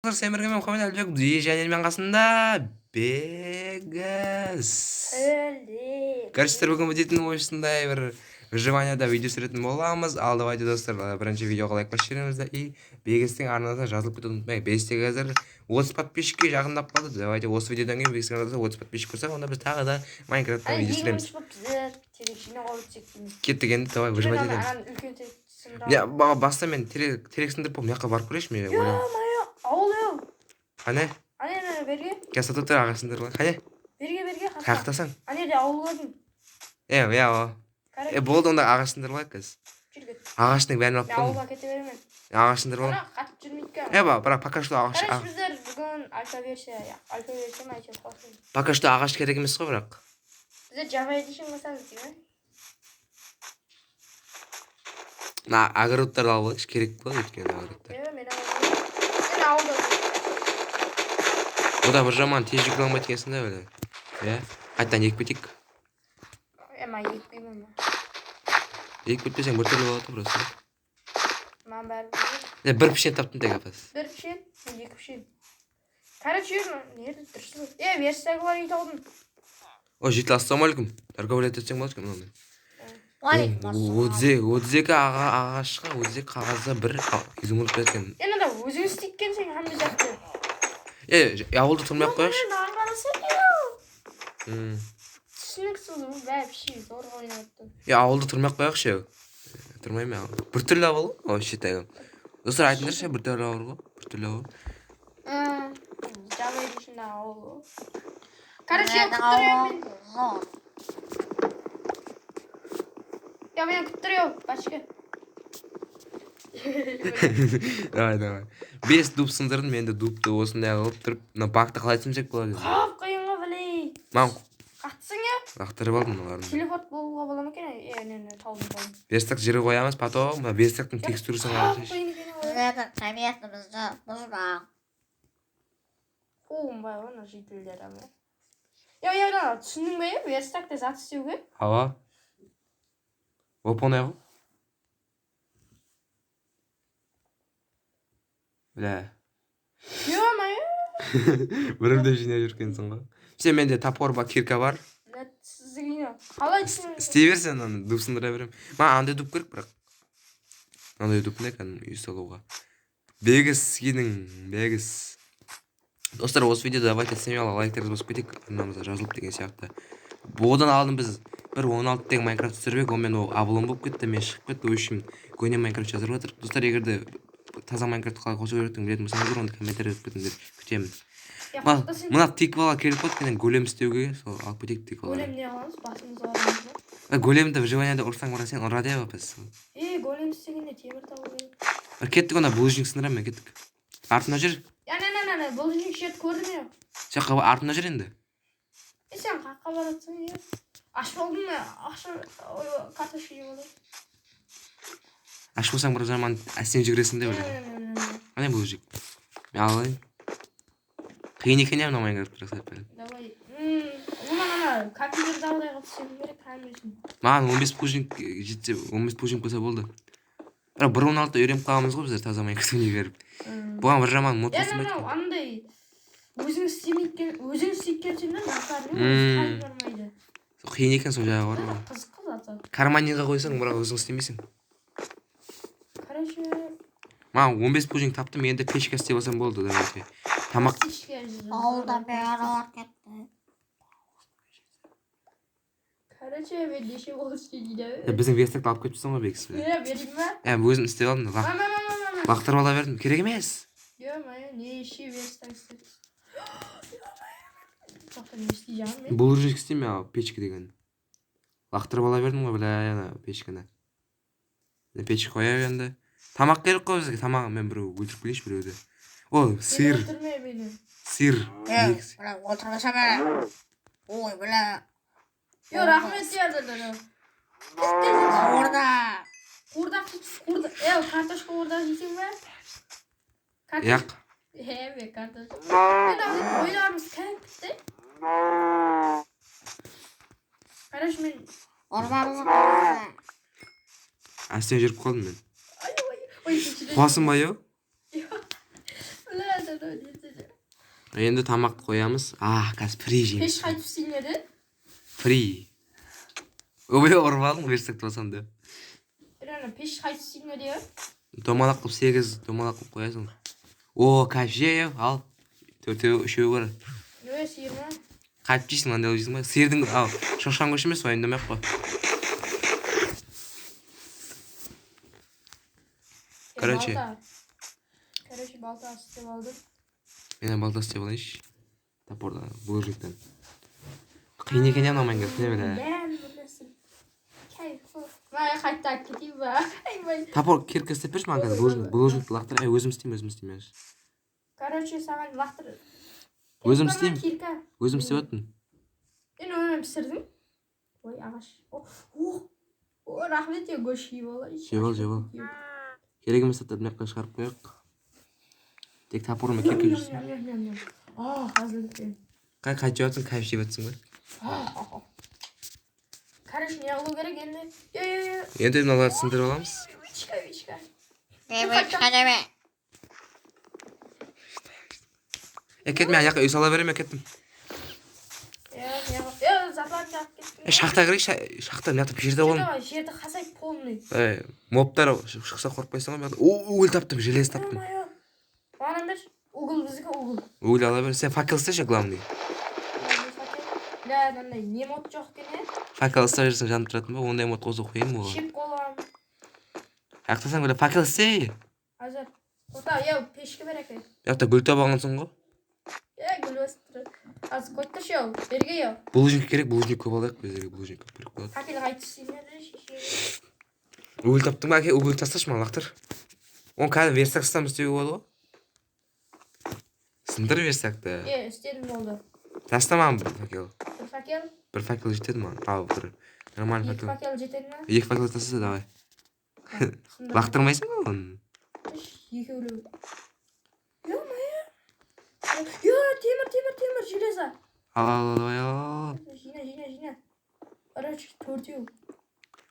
Semirge мен Мұхаммед Әлібек Жанелмен қасында Бегас. Көрсіздер, бүгін бөтетін ойшысындай бір выживанияда видео түсіретін боламыз. Ал давайте достар, бірінші видеоға лайк басып жіберіңіздер. И Бегастың арнасына жазылып кетуді ұмытпайық. Бегастегі қазір 30 подписчикке жақындап қалды. Давайте осы видеодан кейін Бегастың арнасына 30 подписчик болса, онда біз тағы да Майнкрафтта видео түсіреміз. Кеттік енді, давай выживать етеміз. Баста мен терек сындырып болып мияққа барып көрейші мен. Ауыл еу. Қане? Ане, берге. Кәсі тұттыр ағасындыр ғой. Қане? Берге. Қақтасаң? Ане де ауыл көрдім. Болды онда ағасындыр ғой кәз. Ағашының бәрін алып қойдым. Ауылға кете бермен. Ағашындыр ғой. Қатып жүрмейді. Бірақ пока что ағаш. Қараш біздер бүгін альфа-версия ма айтып қосылды. Пока что ағаш керек емес қой бірақ. Біздер Java Edition қосамыз деймін. Огородтарды алып алайықшы, керек болады өйткені огородтар. Бұда бір жаман тез жүкіламайды екенсің да өлі. Қайттан екпетек. Екпеймін. Екпетпесең бір түрлі болады просто. Маған бәрі бір пішен таптың тек апас. Бір пішен, екі пішен. Короче, нерді тұрсыз. Версияғы бар ет алдым. Жетіл, ассалаумалейкум. Торговля етсең болады екен онымен. Отзекі ағашқа, отзек қағазда бір изумруд берген. Енді өзің істейкен сен хамды жақты. Ауылды тұрмай-ақ қояқшы. Түсініксіз бұл бәп шей зорға ойнатты. Ауылды тұрмай-ақ қояқшы. Тұрмайым я. Bir türlü avalı. O şitayım. Dostlar aytыңдар ше, bir türlü авыр ғой. Bir türlü авыр. Java Edition'da авыр. Короче, күттірем мен. Мен күттірем, башқа. Давай. 5 дуб сындырдым, мен де дубты осындай қылып тұрып, бакты қалай түсінсек болады. Қап қиынға білей. Мам. Қақтысың я? Қақтырып алдым оларын. Телефон болуға бола ма екен? Таудың. Берстік жері қоямыз, потом берстіктің текстурысын алып. Конечно, бізді бұзбаң. Бай, оны жителдер әме. Түсінің бе, берстікті зат істеуге? Ава. Оп-оңай ғой. Бля. Бірімде жинай жүркенсің ғой. Сен менде топор бар, кирка бар. Қалай түсін? Істей берсен, оны дуб сындыра берем. Андай дуб керек бірақ. Андай дуб не кәдім үй салуға. Бегас. Достар, осы видеода давайте семьяла лайктерді басып кетейік. Арнамызда жазылып деген сияқты. Одан алдым біз бір 16 деген Майнкрафт түсірбек, онымен ол абылым болып кетті, мен шығып кетті, өшім көне Майнкрафт жазып жатыр. Достар, егерде таза Майнкрафт қалай қосу керектігін білетін болсаңыздар, онда комментарий жазып кетіңдер, күтемін. Мына тиквала керек болады, менен голем істеуге, сол алып кетейік тиквала. Голем не қыламыз, басымыз ауырамыз ба? Големді выживанияда ұрсаң бара сен ұра деп апас. Голем істегенде темір табу керек. Кеттік, онда булыжник сындыра мен кеттік. Артына жүр. Булыжник шет көрдім я. Сен артына жүр енді. Сен қаққа баратсың я. Аш болдың ма? Ақша картошка жеп алып. Аш болсаң бір жаман әстен жүгіресің деп ойлаймын. Қане булыжник? Мен алайын. Қиын екен я мына Майнкрафт жасап береді. Давай. Ана компьютерді алдай қылып түсіру керек, камерасын. Маған 15 булыжник жетсе, 15 булыжник болса болды. Бірақ 1.16 үйреніп қаламыз ғой біздер таза Майнкрафт ойнай беріп. Бұған бір жаман мод қосылмайды. Андай өзің істейкен сен де жақарың бармайды. Қиын екен сол жағы бар ғой. Қызық заты. Карманинға қойсаң, бірақ өзің істемейсің. Короче. Маған 15 булыжник таптым, енді печка істеп алсам болды. Тамақ. Ауылда бәрі кетті. Короче, мен неше қол істейді. Біздің верстікті алып кетіпсің ғой бекісі. Берейін ба? Өзім істеп алдым. Лақтырып ала бердім. Керек емес. Неше верстік істеді. Не істейдім мен? Булыжник істейм я, печка деген. Лақтырып ала бердім ғой, бля, печканы. Печка қоя енді. Тамақ керек қой бізге, тамағын мен біреу өлтіріп келейші біреуді. О, сыр. Сыр. Отырмаса бәрі. Ой, бля. Рахмет деді. Қуырдақ. Картошка қуырдақ жейсің ба? Яқ. Картошка. Ойларымыз кәмпітті. Қараш мен... Орбарымыз. Әстен жүріп қалдым мен. Қуасың ба, еу? Endi tamoqni qo'yamiz. Қазір фри Пеш жейміз. қайтып сиңеді? Фри. Ой, ұрып алдым берсек тұрсам да. Ана пеш қайтып сиңеді я? Домалақ қылып 8 домалақ қылып қоясың. О, кайф же, ал. 4-өө, 3-өө бар. Ой, сиыр ма? Кайф жейсің, андай жейсің ба? Сиырдың, ал, шошқан көш емес, уайымдамай ақ қой. Короче. Короче, балта істеп алдым. Мен балта істеп алайыншы. Топордан, булыжниктен. Қиын екен я мына Майнкрафт, не біле. Бәрін білесің. Кайфы. Маған қайта алып кетейін ба? Топор кирка істеп берші маған қазір, булыжникті лақтыр. Өзім істеймін. Короче, саған лақтыр. Өзім істеймін. Кирка. Өзім істеп өттім. Мен оны пісірдім. Ой, ағаш. О, рахмет, я гош жеп алайын. Жеп ал. Керек емес заттарды мына жаққа шығарып қояйық. Тек топормен кирка жүрсін. Қазір. Қайтып жатсың, кайф жеп жатсың ба? Короче, не қылу керек енді? Енді мыналарды сындырып аламыз. Вичка. Вичка деме. Кеттім, мен жаққа үй сала берем, кеттім. Заплатын жағып кеттім. Шахта кірейік, шахта мына жақта пешерде болам. Жерді қасайып полный. Моптар шықса қорықпайсың ғой. Уголь таптым, желез таптым. Маған берші. Угол біздікі угол. Уголь ала бер. Сен факел істеші, главный. Бля, мынандай не мод жоқ екен, Факел істеп жүрсің жанып тұратын ба? Ондай мод қосып қойайын оған. Шеп қолам. Ақтасаң бля, факел істе. Азар. Ота, пешке береке. Жақта гүл таба алғансың ғой. Гүл өсіп тұр. Аз қойттыршы, берге. Булыжник керек, булыжник көп алайық біздерге, булыжник көп керек болады. Факел қайтып сиңеді, шеше. Уголь таптың ба? Уголь тасташы маған лақтыр. Оны қазір версакстан істеуге болады ғой. Сындыр версакты. Істедім болды. Тастамам факел. Бір факел. Бір факел жетеді маған. Ал, бір. Нормальный Екі факел. факел жетеді ма? Екі факел тастаса, давай. Лақтырмайсың ба оны? Екеулеу. Ё-моё. Темір, железа. Ал. Жина. Короче, 4-еу.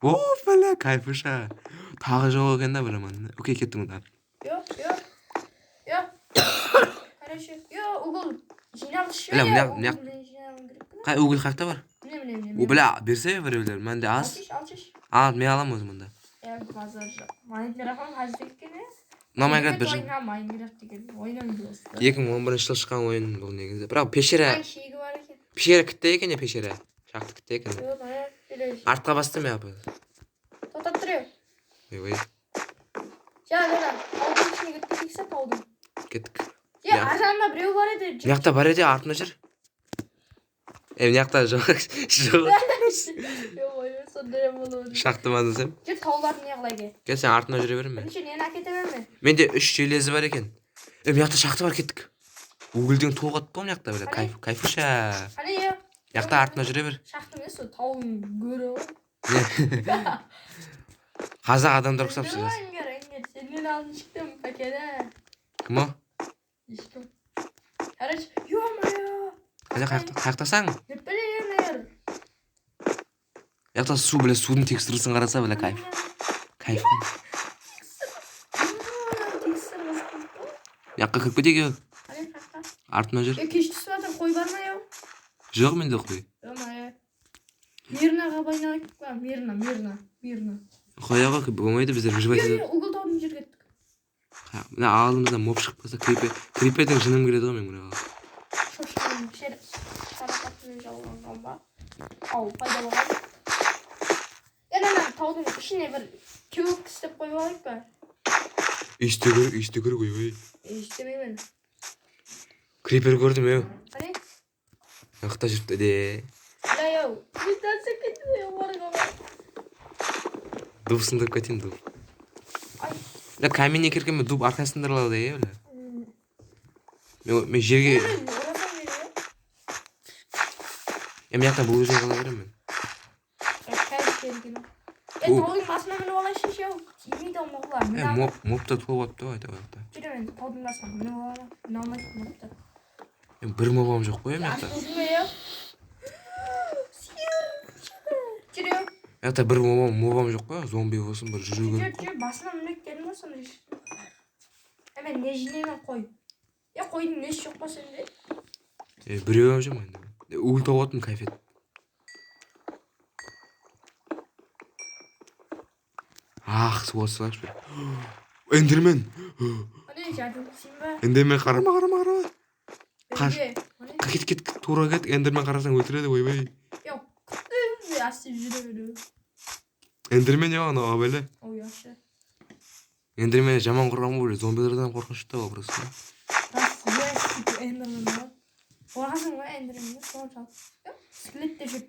О, бля, кайфыша. Тағы жоқ екен да, білемін. Окей, кеттім онда. Ё. Короче, угол. Жиналышы. Бля, қай угол қақта бар? Міне. Бля, берсе біреулер, менде аз. Алшыш. Мен аламын өзім онда. Базар жоқ. Майнкрафт қажет екен, Мына Майнкрафт бір жыл. Майнкрафт деген ойнамын досы. 2011 жыл шыққан ойын бұл негізі. Бірақ пешера. Шегі бар екен. Пешера кітті екен, пешера. Шақты кітті екен. Артқа бастым я. Тоқтап тұр. Ой. Таудың ішіне кетпесексе, таудың. Кеттік. Аржағында біреу бар еді. Мына жақта бар еді, артына жүр. Мына жақта жоқ. Шақты ма десем? Жүр тауларын не қылай ке. Кел, сен артына жүре берем мен. Бірінші нені әкете берме. Менде 3 железі бар екен. Мына жақта шақты бар, кеттік. Угілден толғатты ғой мына жақта, бля, кайфыша. Қане, Мына жақта артына жүре бер. шақты емес, о тауын көрі ғой. Қазақ адамдар ұқсап шығасың. Әңгер, сен мен алдын шықтым, пәкені. Кім о? Ешкім. Короче, ё-моё. Қаяқтасаң? Не білемер. Жақта су, бля, судың текстурысын қараса, бля, кайф. Кайф. Жаққа кіріп кетейік. Артына жүр. Кеш түсіп жатыр, қой бар ма еу? Жоқ менде қой. Ё-моё. Мирнаға байналайық па? Мирна. Қоя ғой, болмайды, біздер выживать етеді. Угол таудың жер кеттік. Мына алдымыздан моп шығып қалса, криперден жыным келеді ғой мен мұнаға. Шошқаным, шарапатымен жалғанған ба? Ау, пайда болған. Ана таудың ішіне бір кеуік істеп қойып алайық па? Есте көр ғой, ой. Ештемеймін. Крипер көрдім, еу. Қане? Жақта жүріпті де. Еу, медитация кетті, оларға бар. Дуб сындырып кетейін, дуб. Ай. Каменне керкен мен дуб арқасын сындырып алады, е, бля. Мен жерге... Мен жақтан бұл өзіне қала берем мен. Таудың басына мініп алайшы шеу. Тимейді оңғыла. Мопта толып атты ғой, айта. Жүремін, таудың басына мініп алайын. Мін алмайды мопта. Мен бір мобам жоқ қой, мен жақта. Ашылдың еу. Жүреу. Мен жақта бір мобам жоқ қой, зомби болсын, бір жүру керек. Жүр, басына мініп келдің ба соны жеш. Мен не жинеймін қой. қойдың несі жоқ па сенде? Біреу алып жүрмін енді. Өлі тауып отырмын кайфет. Ах, суға салайықшы. Эндермен. Ане жәрдемдесейін ба? Эндермен қарама. Қаш. Ане Кет, тура кет. Эндермен қарасаң өлтіреді, ойбай. я күттім астып жүре беру. Эндермен я анау абайлы. Ой яшы. Эндермен жаман қорған бұл, зомбилерден қорқынышты ба просто. Рас я эндермен бар. Қорғасың ба эндермен? Соншалық. Скелетте жүріп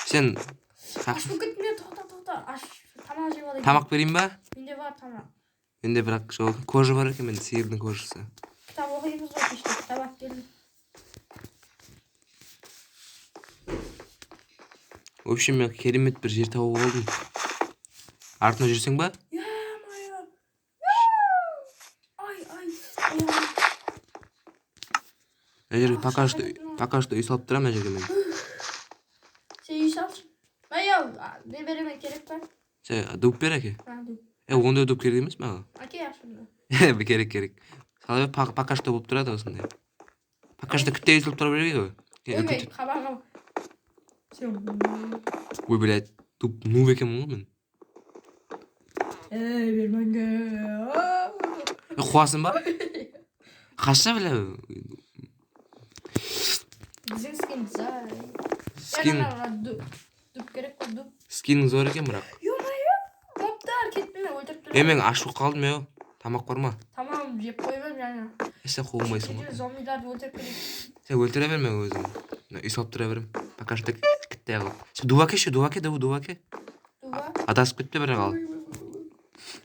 Сен аш бүгітіне тоқта аш тамақ жеп алайын. тамақ берейін ба? Менде бар тамақ. Менде бірақ жол кожа бар екен, менде сиырдың кожасы. Кітап оқимыз ғой кеште кітап алып келдім. В общем, мен керемет бір жер тауып алдым. Артына жүрсең ба? Ё-моё. Ай. Мына жерге пока что үй салып тұрамын мына жерге мен. Сен үй салшы. Баяу, не береме керек па? Сен дуб бер әке. Ду. Ондай дуб керек емес маған. Әке ашында. Керек. Сала пока что болып тұрады осындай. Пока что күтте үй салып тұра берейік ғой. Ойбай, қабағым. Сен. Ой, блядь, дуб нуб екенмін ғой мен. Бермәңге. Қуасың ба? Қаша бля. Біздің скин зай. Скин. Дуб керек қой, дуб. Скинің зор екен бірақ. Ё-моё. Моптар кетпеме өлтіріп тұр. Мен ашып қалдым я. Тамақ бар ма? Тамам, жеп қоймам жаңа. Сен қуылмайсың ғой. Зомбиларды өлтіріп келейік. Сен өлтіре берме өзің. Үй салып тұра берем. Пока что кітте қылып. Сен дубаке ше, дубаке. Дуба. Адасып кетпе бір қал.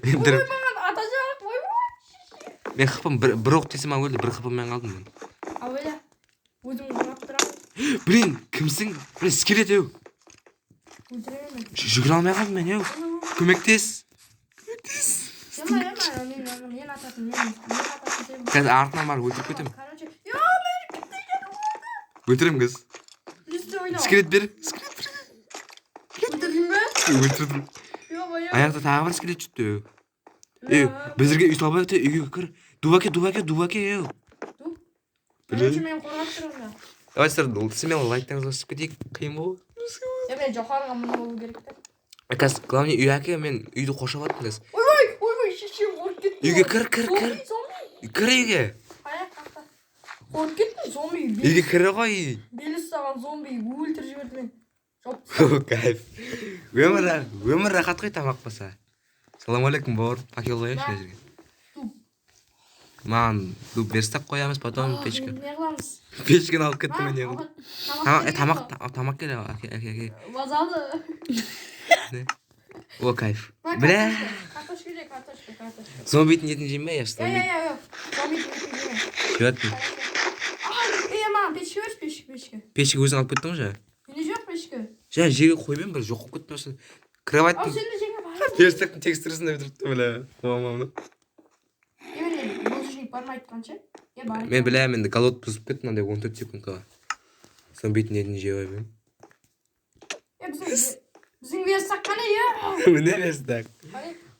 Ой, маған ата жағып, ой. Мен қыпым бір оқ тесем өлді, бір қыпым мен қалдым мен. Ауэля, өзім ғанап тұрамын. Блин, кімсің? Блин, скелет еу. Өлтіремін. Жүгіре алмай қалдым мен еу. Көмектес. Мен ататын сен. Қазір артынан барып өлтіріп кетем. Короче, мен кетті жетіп. Өлтірем қыз. Листі ойнау. Скелет бер. Өлтірдің бе? Өлтірдім. Ё-моё. Аяқта тағы бір скелет жүтті. Біздерге үй салып өте, үйге кір. Дубаке еу. Дуб? Короче, мен қорғап тұрмын. Давай сіздер, сізмен лайктарыңызға түсіп кетейік. Қиын болу. Мен жоғарыға мына болу керек та. Қазір, главное, үй әке, мен үйді қоршап аттым қазір. Ой, шешем қорып кеттім. Үйге кір. Зомби. Кір үйге. Аяқ қақта. Қорып кеттім, зомби. Үйге кірі ғой. Белі ұстаған зомби өлтіріп жіберді мен. Жоп. Кайф. Өмір рахат қой тамақ болса. Салам алейкум бауыр. Пакел қояйыншы мына жерге. Маған дуб берстак қоямыз, потом печка. Не қыламыз? Печканы алып кеттім мен ең. Тамақ керек, әке. Вазалы. О, кайф. Бля. Картошка же, картошка. Зомбидің етін жеймін ба, я что? Yo. Зомби етін жеймін. Жөттім. Маған пешке өрш, пешке. Печка өзің алып кеттің жа? Менде жоқ пешке. Жа, жерге қойбен бір жоқ қойып кетпесін. Кроваттың Сенде жеңе бар. берстактың текстурасында бітіріпті, бля. Қуамамды. Мен бұлжылып бармайды қанша? Мен бля, менде голод бұзып кетті, мынандай 14 секундқа. Зомбидің етін жей ойбен. Біздің верстак қане, е? Міне верстак.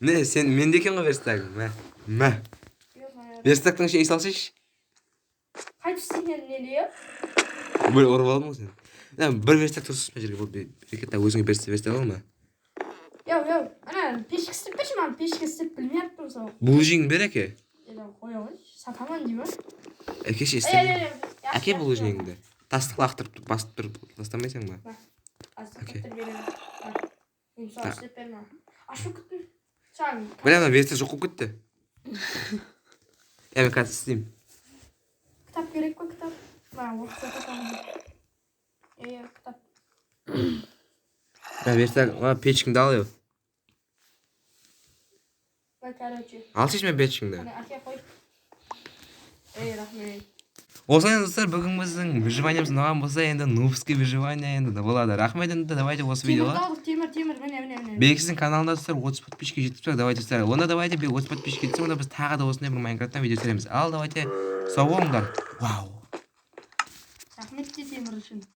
Не, сен менде екен ғой верстак. Мә. Верстактың ішіне үй салсайшы. Қайтып істейін нелі, е? Бір ұрып алдым ғой сен. Бір верстак тұрсыз ба жерге, бұл берекетті өзіңе верстак ал ма? Яу. Ана, пешке істеп берші маған, пешке істеп білмейатпын мысалы. Бұл жеңін бер әке. Қоя ғой, сатаман деймін. Әке ше істемей. Әке бұл жеңіңді. Тастық лақтырып басып тұрып тастамайсың ба? Әке. Мен мысалы істеп берма. Ашып күттім. Саған. Бля, ана верстак жоқ болып кетті. Мен қазір істеймін. Кітап керек қой, кітап. Маған оқып жатамын. Кітап. Верстак, печкіңді ал еу. Короче. Алсайшы мен печкіңді. Әке қой. Рахмет. Осылай достар, бүгін біздің выживаниеміз ұнаған болса, енді нубский выживание енді болады. Рахмет енді, давайте осы видеоға. Темір, міне. Бекіздің каналында достар 30 подписчикке жетіп давайте достар. Онда давайте 30 подписчикке жетсе, онда біз тағы да осындай бір Майнкрафттан видео түсіреміз. Ал давайте сау болыңдар. Вау. Рахмет темір үшін.